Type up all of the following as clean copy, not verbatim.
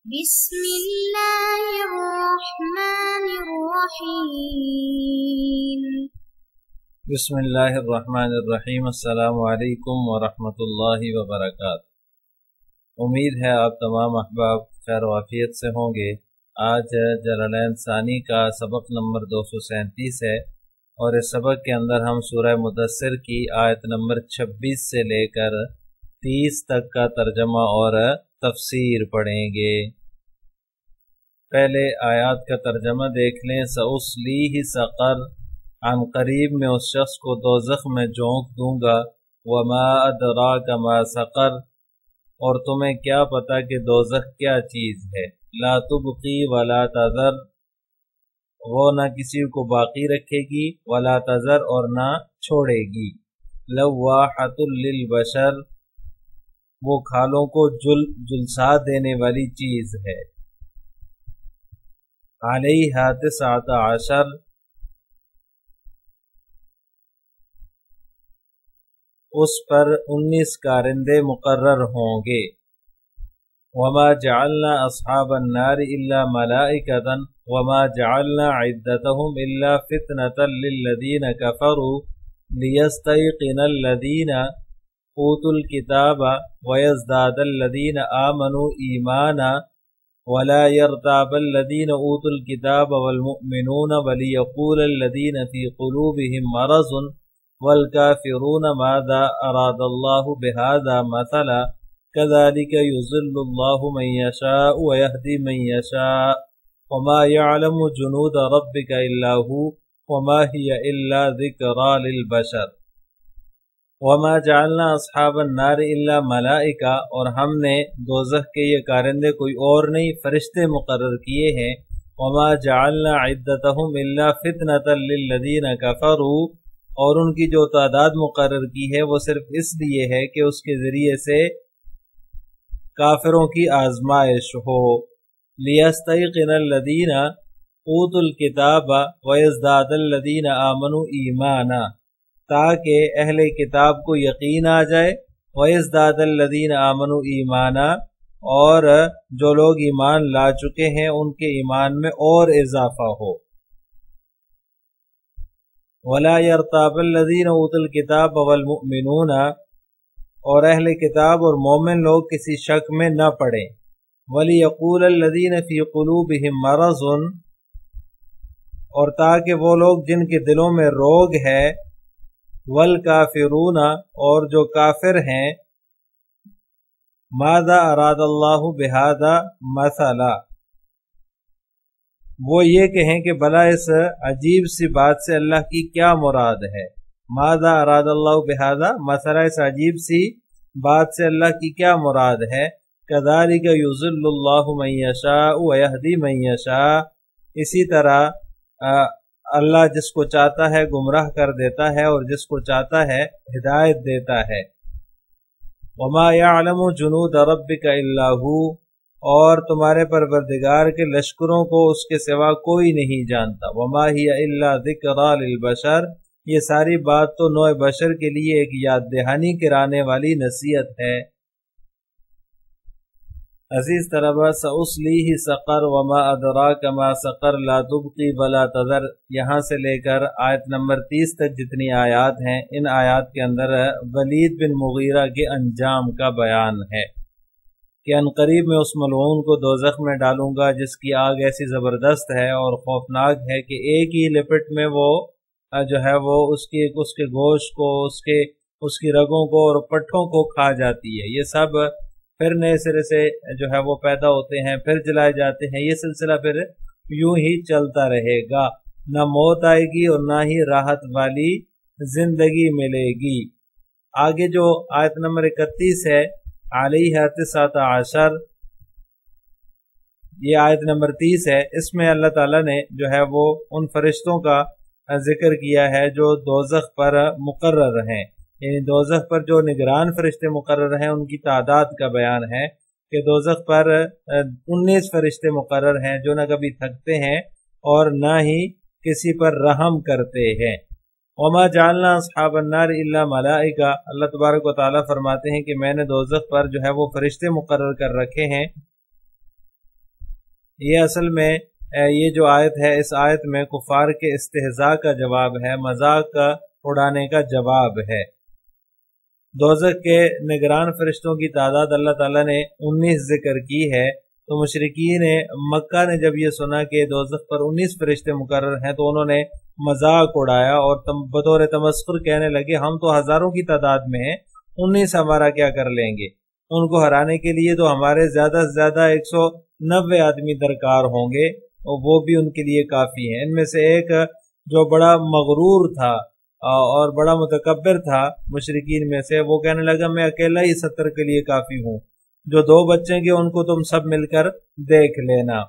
بسم اللہ الرحمن الرحیم۔ بسم اللہ الرحمن الرحیم۔ السلام علیکم ورحمۃ اللہ وبرکاتہ۔ امید ہے آپ تمام احباب خیر وعافیت سے ہوں گے۔ آج جلالین ثانی کا سبق نمبر 237 ہے اور اس سبق کے اندر ہم سورہ مدثر کی آیت نمبر 26 سے لے کر 30 تک کا ترجمہ اور تفسیر پڑھیں گے۔ پہلے آیات کا ترجمہ دیکھ لیں۔ سأصلیہ سقر، عن قریب میں اس شخص کو دوزخ میں جھونک دوں گا۔ وما ادراک ما سقر، اور تمہیں کیا پتا کہ دوزخ کیا چیز ہے۔ لا تبقی ولا تذر، وہ نہ کسی کو باقی رکھے گی، ولا تذر اور نہ چھوڑے گی۔ لواحۃ للبشر، وہ کھالوں کو جلسا دینے والی چیز ہے۔ علیہا 19، اس پر 19 کارندے مقرر ہوں گے۔ وما جعلنا اصحاب النار الا ملائکۃ وما جعلنا عدتهم الا فتنة للذین کفروا لیستیقن الذین اوتوا الکتاب ویزداد الذین آمنوا ایمانا ولا يرتاب الذين اوتوا الكتاب والمؤمنون وليقول الذين في قلوبهم مرض والكافرون ماذا اراد الله بهذا مثلا كذلك يضل الله من يشاء ويهدي من يشاء وما يعلم جنود ربك الا هو وما هي الا ذكرى للبشر۔ وما جعلنا اصحاب النار الا ملائکہ، اور ہم نے دوزخ کے یہ کارندے کوئی اور نہیں فرشتے مقرر کیے ہیں۔ وما جعلنا عدتهم الا فتنة للذین کفروا، اور ان کی جو تعداد مقرر کی ہے وہ صرف اس لیے ہے کہ اس کے ذریعے سے کافروں کی آزمائش ہو۔ لیستیقن الذین اوتوا الکتاب ویزداد الذین آمنوا ایمانا، تاکہ اہل کتاب کو یقین آ جائے۔ وَيَزْدَادَ الَّذِينَ آمَنُوا إِيمَانًا، اور جو لوگ ایمان لا چکے ہیں ان کے ایمان میں اور اضافہ ہو۔ وَلَا يَرْتَابَ الَّذِينَ أُوتُوا الْكِتَابَ وَالْمُؤْمِنُونَ، اور اہل کتاب اور مومن لوگ کسی شک میں نہ پڑیں۔ وَلِيَقُولَ الَّذِينَ فِي قُلُوبِهِمْ مَرَضٌ، اور تاکہ وہ لوگ جن کے دلوں میں روگ ہے، والکافرون، اور جو کافر ہیں، ماذا اراد اللہ بہذا مثلا، وہ یہ کہیں کہ بھلا اس عجیب سی بات سے اللہ کی کیا مراد ہے۔ ماذا اراد اللہ بہذا مثلا، اس عجیب سی بات سے اللہ کی کیا مراد ہے۔ کذالک یضل اللہ من یشاء ویہدی من یشاء، اسی طرح اللہ جس کو چاہتا ہے گمراہ کر دیتا ہے اور جس کو چاہتا ہے ہدایت دیتا ہے۔ وما يعلم جنود ربک الا هو، اور تمہارے پروردگار کے لشکروں کو اس کے سوا کوئی نہیں جانتا۔ وما هي الا ذکری للبشر، یہ ساری بات تو نوع بشر کے لیے ایک یاد دہانی کرانے والی نصیحت ہے۔ عزیز طلبہ، سأصلیہ سقر وما ادراک ما سقر لا تبقی ولا تذر، یہاں سے لے کر آیت نمبر 30 تک جتنی آیات ہیں، ان آیات کے اندر ولید بن مغیرہ کے انجام کا بیان ہے کہ عنقریب میں اس ملعون کو دوزخ میں ڈالوں گا جس کی آگ ایسی زبردست ہے اور خوفناک ہے کہ ایک ہی لپٹ میں وہ جو ہے وہ اس کے گوشت کو، اس کی رگوں کو اور پٹھوں کو کھا جاتی ہے۔ یہ سب پھر نئے سرے سے جو ہے وہ پیدا ہوتے ہیں، پھر جلائے جاتے ہیں۔ یہ سلسلہ پھر یوں ہی چلتا رہے گا، نہ موت آئے گی اور نہ ہی راحت والی زندگی ملے گی۔ آگے جو آیت نمبر 31 ہے، علیہ 19، یہ آیت نمبر 30 ہے، اس میں اللہ تعالیٰ نے جو ہے وہ ان فرشتوں کا ذکر کیا ہے جو دوزخ پر مقرر ہیں، یعنی دوزخ پر جو نگران فرشتے مقرر ہیں ان کی تعداد کا بیان ہے کہ دوزخ پر 19 فرشتے مقرر ہیں جو نہ کبھی تھکتے ہیں اور نہ ہی کسی پر رحم کرتے ہیں۔ وما جعلنا اصحاب النار الا ملائکہ، اللہ تبارک و تعالیٰ فرماتے ہیں کہ میں نے دوزخ پر جو ہے وہ فرشتے مقرر کر رکھے ہیں یہ اصل میں یہ جو آیت ہے، اس آیت میں کفار کے استہزاء کا جواب ہے، مذاق کا اڑانے کا جواب ہے۔ دوزخ کے نگران فرشتوں کی تعداد اللہ تعالیٰ نے 19 ذکر کی ہے، تو مشرکین مکہ نے جب یہ سنا کہ دوزخ پر 19 فرشتے مقرر ہیں تو انہوں نے مذاق اڑایا اور بطور تمسخر کہنے لگے ہم تو ہزاروں کی تعداد میں ہیں، 19 ہمارا کیا کر لیں گے؟ ان کو ہرانے کے لیے تو ہمارے زیادہ سے زیادہ 190 آدمی درکار ہوں گے، اور وہ بھی ان کے لیے کافی ہیں۔ ان میں سے ایک جو بڑا مغرور تھا اور بڑا متکبر تھا مشرکین میں سے، وہ کہنے لگا میں اکیلا ہی 70 کے لیے کافی ہوں، جو 2 بچیں گے ان کو تم سب مل کر دیکھ لینا۔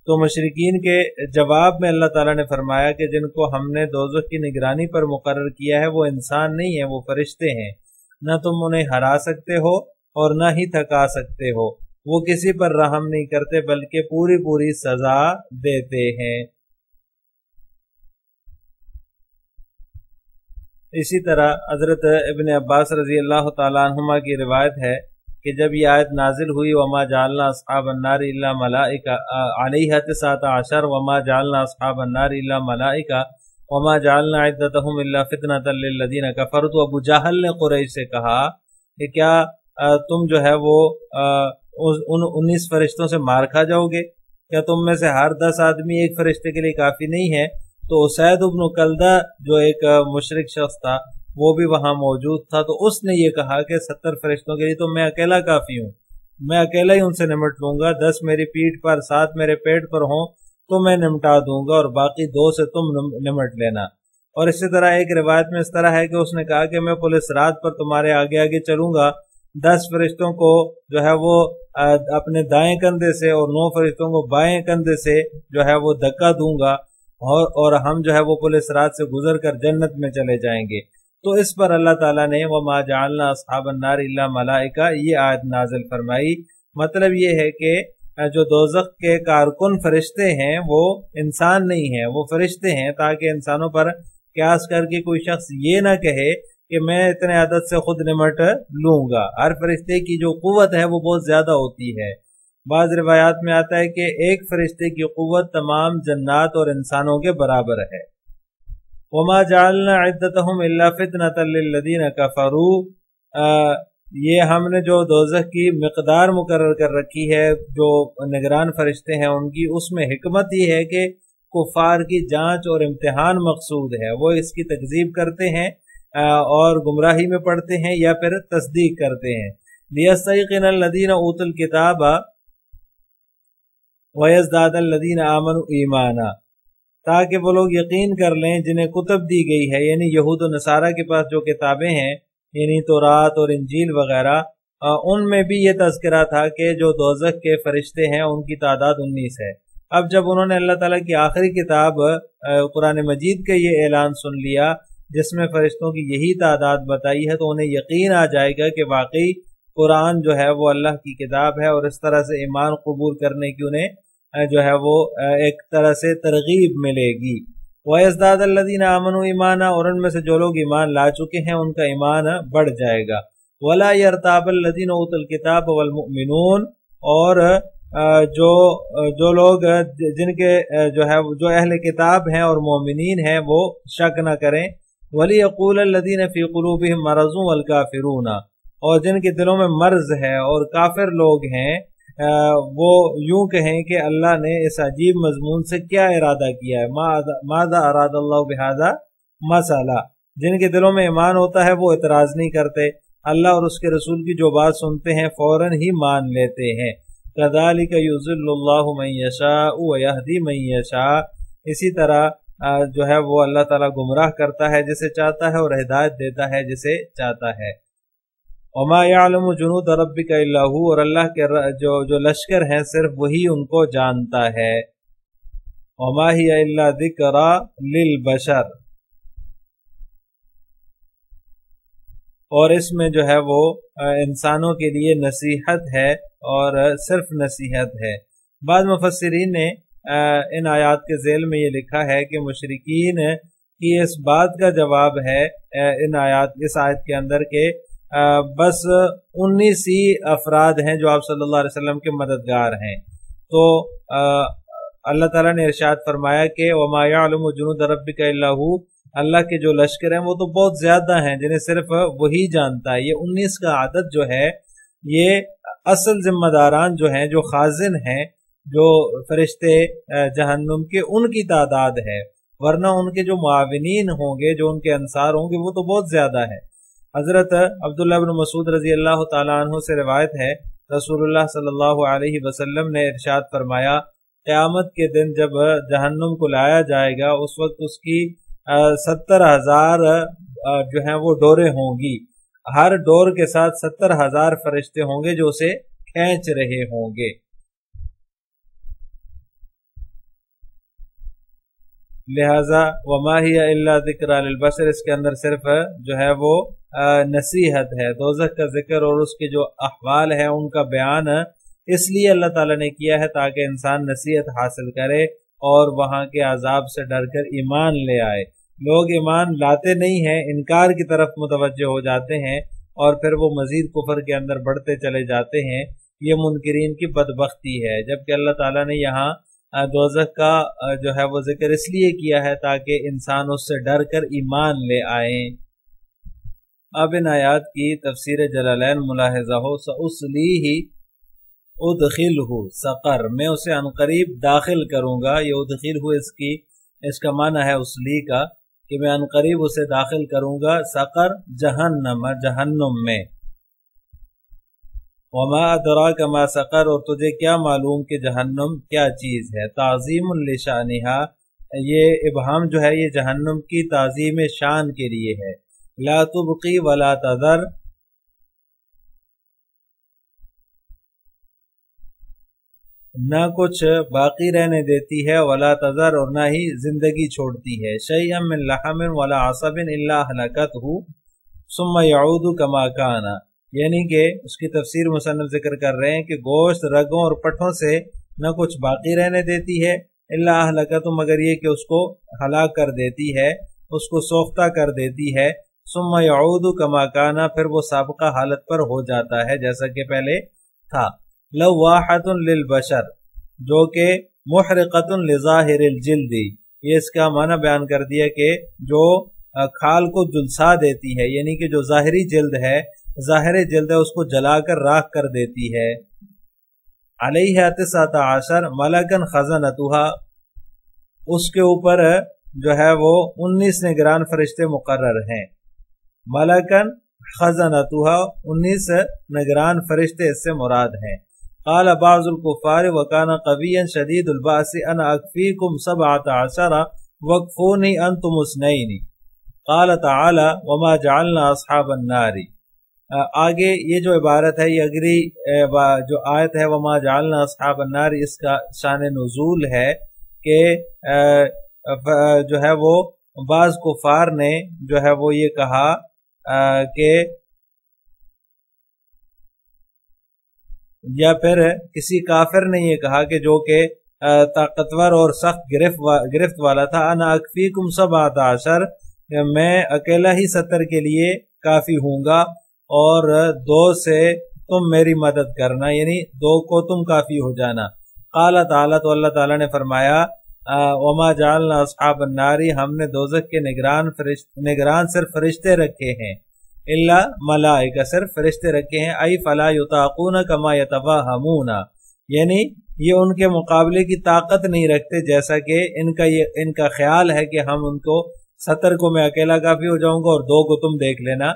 تو مشرکین کے جواب میں اللہ تعالیٰ نے فرمایا کہ جن کو ہم نے دوزخ کی نگرانی پر مقرر کیا ہے وہ انسان نہیں ہیں، وہ فرشتے ہیں، نہ تم انہیں ہرا سکتے ہو اور نہ ہی تھکا سکتے ہو، وہ کسی پر رحم نہیں کرتے بلکہ پوری پوری سزا دیتے ہیں۔ اسی طرح حضرت ابن عباس رضی اللہ تعالیٰ عنہما کی روایت ہے کہ جب یہ آیت نازل ہوئی وما جعلنا اصحاب النار الا ملائکہ علیہ 19 وما جعلنا اصحاب النار الا ملائکہ وما جعلنا عدتهم الا فتنة للذین کفروا، تو ابو جہل نے قریش سے کہا کہ کیا تم جو ہے وہ ان 19 فرشتوں سے مار کھا جاؤ گے؟ کیا تم میں سے ہر 10 آدمی ایک فرشتے کے لیے کافی نہیں ہے؟ تو اسید ابن کلدہ جو ایک مشرک شخص تھا وہ بھی وہاں موجود تھا، تو اس نے یہ کہا کہ 70 فرشتوں کے لیے تو میں اکیلا کافی ہوں، میں اکیلا ہی ان سے نمٹ لوں گا، 10 میری پیٹھ پر 7 میرے پیٹ پر ہوں تو میں نمٹا دوں گا، اور باقی 2 سے تم نمٹ لینا۔ اور اسی طرح ایک روایت میں اس طرح ہے کہ اس نے کہا کہ میں پولیس رات پر تمہارے آگے آگے چلوں گا، 10 فرشتوں کو جو ہے وہ اپنے دائیں کندھے سے اور 9 فرشتوں کو بائیں کندھے سے جو ہے وہ دھکا دوں گا، اور ہم جو ہے وہ پولیس رات سے گزر کر جنت میں چلے جائیں گے۔ تو اس پر اللہ تعالیٰ نے وَمَا جَعَلْنَا أَصْحَابَ النَّارِ إِلَّا مَلَائِكَةً یہ آیت نازل فرمائی۔ مطلب یہ ہے کہ جو دوزخ کے کارکن فرشتے ہیں وہ انسان نہیں ہیں، وہ فرشتے ہیں، تاکہ انسانوں پر قیاس کر کے کوئی شخص یہ نہ کہے کہ میں اتنے عدد سے خود نمٹ لوں گا۔ ہر فرشتے کی جو قوت ہے وہ بہت زیادہ ہوتی ہے۔ بعض روایات میں آتا ہے کہ ایک فرشتے کی قوت تمام جنات اور انسانوں کے برابر ہے۔ وَمَا جَعَلْنَا عِدَّتَهُمْ إِلَّا فِتْنَةً لِلَّذِينَ كَفَرُوا، یہ ہم نے جو دوزخ کی مقدار مقرر کر رکھی ہے جو نگران فرشتے ہیں ان کی، اس میں حکمت یہ ہے کہ کفار کی جانچ اور امتحان مقصود ہے، وہ اس کی تکذیب کرتے ہیں اور گمراہی میں پڑتے ہیں یا پھر تصدیق کرتے ہیں۔ لِيَسْتَيْقِنَ الَّذِينَ أُوتُوا الْكِتَابَ وَيَزْدَادَ الَّذِينَ آمَنُوا إِيمَانًا، تاکہ وہ لوگ یقین کر لیں جنہیں کتب دی گئی ہے، یعنی یہود و نصارہ کے پاس جو کتابیں ہیں یعنی تورات اور انجیل وغیرہ، ان میں بھی یہ تذکرہ تھا کہ جو دوزخ کے فرشتے ہیں ان کی تعداد 19 ہے۔ اب جب انہوں نے اللہ تعالیٰ کی آخری کتاب قرآن مجید کا یہ اعلان سن لیا جس میں فرشتوں کی یہی تعداد بتائی ہے، تو انہیں یقین آ جائے گا کہ واقعی قرآن جو ہے وہ اللہ کی کتاب ہے، اور اس طرح سے ایمان قبول کرنے کی انہیں جو ہے وہ ایک طرح سے ترغیب ملے گی۔ وَيَزْدَادَ الَّذِينَ آمَنُوا إِيمَانًا، اور ان میں سے جو لوگ ایمان لا چکے ہیں ان کا ایمان بڑھ جائے گا۔ وَلَا يَرْتَابَ الَّذِينَ أُوتُوا الْكِتَابَ وَالْمُؤْمِنُونَ، اور جو لوگ جن کے جو اہل کتاب ہیں اور مومنین ہیں وہ شک نہ کریں۔ وَلِيَقُولَ الَّذِينَ فِي قُلُوبِهِمْ مَرَضٌ وَالْكَافِرُونَ، اور جن کے دلوں میں مرض ہے اور کافر لوگ ہیں وہ یوں کہیں کہ اللہ نے اس عجیب مضمون سے کیا ارادہ کیا ہے، ماذا اراد اللہ بہذا مسئلہ۔ جن کے دلوں میں ایمان ہوتا ہے وہ اعتراض نہیں کرتے، اللہ اور اس کے رسول کی جو بات سنتے ہیں فوراً ہی مان لیتے ہیں۔ كَذَلِكَ يُضِلُّ اللَّهُ مَن يَشَاءُ وَيَهْدِي مَن يَشَاءُ، اسی طرح جو ہے وہ اللہ تعالیٰ گمراہ کرتا ہے جسے چاہتا ہے اور ہدایت دیتا ہے جسے چاہتا ہے۔ وَمَا يَعْلَمُ جُنُودَ رَبِّكَ إِلَّا هُوَ، اور اللہ کے جو لشکر ہیں صرف وہی ان کو جانتا ہے۔ وَمَا هِيَ إِلَّا ذِكْرَى لِلْبَشَرِ، اور اس میں جو ہے وہ انسانوں کے لیے نصیحت ہے اور صرف نصیحت ہے۔ بعض مفسرین نے ان آیات کے ذیل میں یہ لکھا ہے کہ مشرکین کی اس بات کا جواب ہے اس آیت کے اندر کہ بس 19 ہی افراد ہیں جو آپ صلی اللہ علیہ وسلم کے مددگار ہیں، تو اللہ تعالیٰ نے ارشاد فرمایا کہ وَمَا يَعْلَمُ جُنُودَ رَبِّكَ إِلَّا هُوَ، اللہ کے جو لشکر ہیں وہ تو بہت زیادہ ہیں جنہیں صرف وہی جانتا ہے۔ یہ 19 کا عدد جو ہے یہ اصل ذمہ داران جو ہیں، جو خازن ہیں، جو فرشتے جہنم کے، ان کی تعداد ہے، ورنہ ان کے جو معاونین ہوں گے، جو ان کے انصار ہوں گے، وہ تو بہت زیادہ ہے۔ حضرت عبداللہ بن مسعود رضی اللہ تعالیٰ عنہ سے روایت ہے، رسول اللہ صلی اللہ علیہ وسلم نے ارشاد فرمایا، قیامت کے دن جب جہنم کو لایا جائے گا، اس وقت اس کی 70,000 جو ہیں وہ ڈوریں ہوں گی، ہر ڈور کے ساتھ 70,000 فرشتے ہوں گے جو اسے کھینچ رہے ہوں گے۔ لہذا وما ہی الا ذکر للبشر، اس کے اندر صرف جو ہے وہ نصیحت ہے۔ دوزخ کا ذکر اور اس کے جو احوال ہیں ان کا بیان اس لیے اللہ تعالیٰ نے کیا ہے تاکہ انسان نصیحت حاصل کرے اور وہاں کے عذاب سے ڈر کر ایمان لے آئے۔ لوگ ایمان لاتے نہیں ہیں، انکار کی طرف متوجہ ہو جاتے ہیں اور پھر وہ مزید کفر کے اندر بڑھتے چلے جاتے ہیں۔ یہ منکرین کی بدبختی ہے، جبکہ اللہ تعالیٰ نے یہاں دوزخ کا جو ہے وہ ذکر اس لیے کیا ہے تاکہ انسان اس سے ڈر کر ایمان لے آئیں۔ اب ان آیات کی تفسیر جلالین ملاحظہ ہو، سأصلیہ ادخلہ سقر، میں اسے عنقریب داخل کروں گا۔ یہ ادخلہ اس کا معنی ہے اسلی کا، کہ میں عنقریب اسے داخل کروں گا سقر، جہنم میں۔ وما ادراک ما سقر، اور تجھے کیا معلوم کہ جہنم کیا چیز ہے۔ تعظیم لشانہا، یہ ابہام جو ہے یہ جہنم کی تعظیم شان کے لیے ہے۔ لا تبقی ولا تذر، نہ کچھ باقی رہنے دیتی ہے، ولا تذر، اور نہ ہی زندگی چھوڑتی ہے۔ شیئا من لحم ولا عصب الا ہلکتہ ثم یعود کما کان، یعنی کہ اس کی تفسیر مصنف ذکر کر رہے ہیں کہ گوشت، رگوں اور پٹھوں سے نہ کچھ باقی رہنے دیتی ہے، الا ہلکتہ، مگر یہ کہ اس کو ہلاک کر دیتی ہے، اس کو سوختہ کر دیتی ہے۔ ثم یعود کما کان، پھر وہ سابقہ حالت پر ہو جاتا ہے جیسا کہ پہلے تھا۔ لواحۃ للبشر، جو کہ محرقۃ لظاہر الجلد، یہ اس کا معنی بیان کر دیا کہ جو کھال کو جلسا دیتی ہے، یعنی کہ جو ظاہری جلد ہے، ظاہر جلد ہے، اس کو جلا کر راکھ کر دیتی ہے۔ علیہ 19 ملکن خزنتھا، اس کے اوپر جو ہے وہ 19 نگران فرشتے مقرر ہیں۔ ملکن خزنتھا، 19 نگران فرشتے اس سے مراد ہیں۔ قال بعض الكفار وكان قويا شديد البأس انا اكفيكم 17 وكفوني انتم 2۔ قال تعالى وما جعلنا اصحاب النار، آگے یہ جو عبارت ہے یہ اگلی جو آیت ہے وما جعلنا اصحاب النار، اس کا شان نزول ہے کہ جو ہے وہ بعض کفار نے جو ہے وہ یہ کہا کہ، یا پھر کسی کافر نے یہ کہا کہ جو کہ طاقتور اور سخت گرفت والا تھا، انا اکفیکم 17، میں اکیلا ہی 70 کے لیے کافی ہوں گا، اور 2 سے تم میری مدد کرنا، یعنی 2 کو تم کافی ہو جانا۔ قال تعالیٰ، تو اللہ تعالیٰ نے فرمایا، وما جعلنا اصحاب النار، ہم نے دوزخ کے نگران صرف فرشتے رکھے ہیں، الا ملائکہ، صرف فرشتے رکھے ہیں، ای فلا یطاقون کما یتوہمون، یعنی یہ ان کے مقابلے کی طاقت نہیں رکھتے جیسا کہ ان کا خیال ہے کہ ہم ان کو 70 کو میں اکیلا کافی ہو جاؤں گا اور 2 کو تم دیکھ لینا،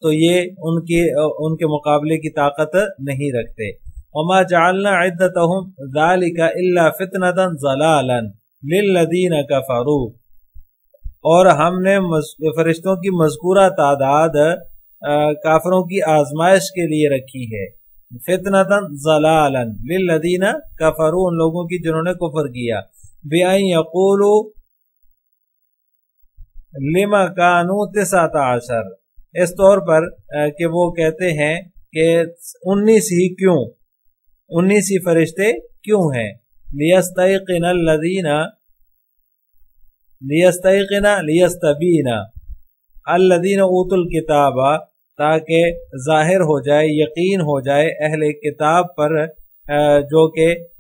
تو یہ ان کے مقابلے کی طاقت نہیں رکھتے۔ وما جعلنا عدتهم ذلك الا فتنة ضلالا للذین کفروا، اور ہم نے فرشتوں کی مذکورہ تعداد کافروں کی آزمائش کے لیے رکھی ہے۔ فتنة ضلالا للذین کفروا، ان لوگوں کی جنہوں نے کفر کیا، بأن یقولوا لما كانوا 19، اس طور پر کہ وہ کہتے ہیں کہ 19 ہی کیوں، 19 ہی فرشتے کیوں ہیں۔ لیستبین الذین اوتوا الکتاب، تاکہ ظاہر ہو جائے، یقین ہو جائے اہل کتاب پر جو کہ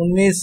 19